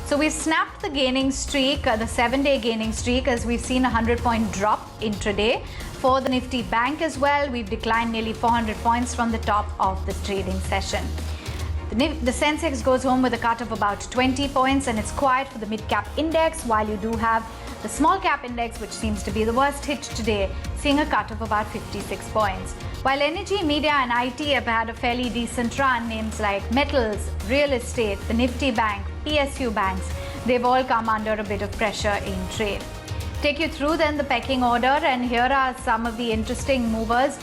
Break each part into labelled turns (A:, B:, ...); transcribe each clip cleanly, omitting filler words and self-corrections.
A: So we've snapped the gaining streak, the 7-day gaining streak, as we've seen a 100-point drop intraday. For the Nifty Bank as well, we've declined nearly 400 points from the top of the trading session. The Sensex goes home with a cut of about 20 points, and it's quiet for the Midcap index, while you do have the Smallcap index, which seems to be the worst hit today, seeing a cut of about 56 points. While energy, media and IT have had a fairly decent run, names like metals, real estate, the Nifty Bank, PSU banks, they've all come under a bit of pressure in trade. Take you through then the pecking order, and here are some of the interesting movers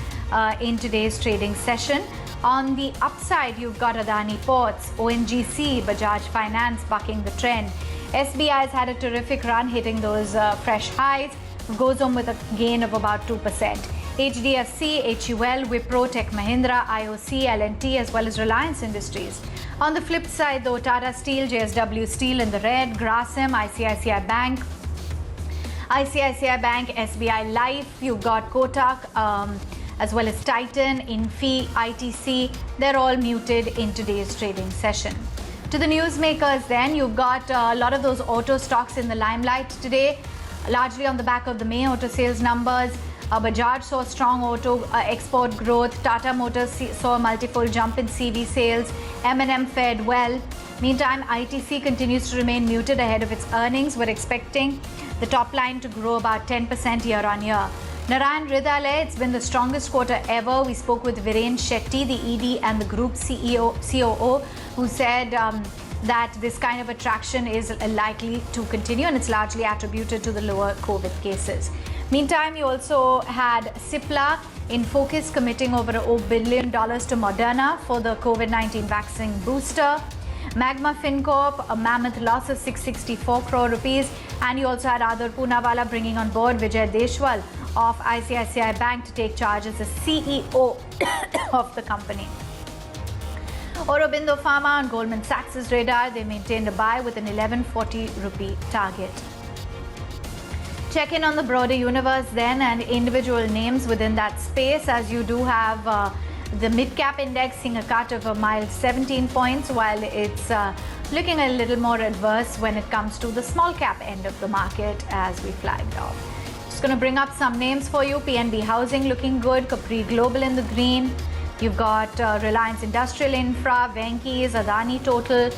A: in today's trading session. On the upside, you've got Adani Ports, ONGC, Bajaj Finance bucking the trend. SBI has had a terrific run, hitting those fresh highs. Goes home with a gain of about 2%. HDFC, HUL, Wipro, Tech Mahindra, IOC, L&T, as well as Reliance Industries. On the flip side, though, Tata Steel, JSW Steel in the red, Grasim, ICICI Bank, SBI Life, you've got Kotak, as well as Titan, Infra, ITC. They're all muted in today's trading session. To the newsmakers then, you've got a lot of those auto stocks in the limelight today, largely on the back of the May auto sales numbers. Bajaj saw strong auto export growth. Tata Motors saw a multifold jump in CV sales. M&M fared well. Meantime, ITC continues to remain muted ahead of its earnings. We're expecting the top line to grow about 10% year on year. Narayan Ridale, it's been the strongest quarter ever. We spoke with Viren Shetty, the ED and the group COO, who said that this kind of attraction is likely to continue, and it's largely attributed to the lower COVID cases. Meantime, you also had Cipla in focus, committing over $1 billion to Moderna for the COVID-19 vaccine booster. Magma FinCorp, a mammoth loss of 664 crore rupees. And you also had Adar Poonawalla bringing on board Vijay Deshwal of ICICI Bank to take charge as the CEO of the company. Aurobindo Pharma on Goldman Sachs' radar, they maintained a buy with an 1140 rupee target. Check in on the broader universe then and individual names within that space, as you do have the Midcap index seeing a cut of a mild 17 points, while it's looking a little more adverse when it comes to the small cap end of the market, as we flagged off. Just going to bring up some names for you. PNB Housing looking good, Capri Global in the green. You've got Reliance Industrial Infra, Venky's, Adani Total,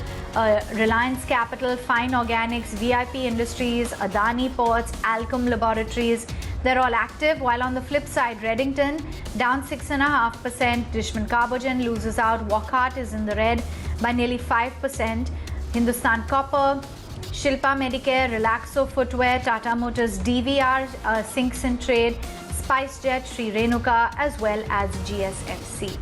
A: Reliance Capital, Fine Organics, VIP Industries, Adani Ports, Alcom Laboratories. They're all active, while on the flip side, Reddington down 6.5%, Dishman Carbogen loses out, Wockhardt is in the red by nearly 5%, Hindustan Copper, Shilpa Medicare, Relaxo Footwear, Tata Motors, DVR sinks in trade, SpiceJet, Sri Renuka, as well as GSFC.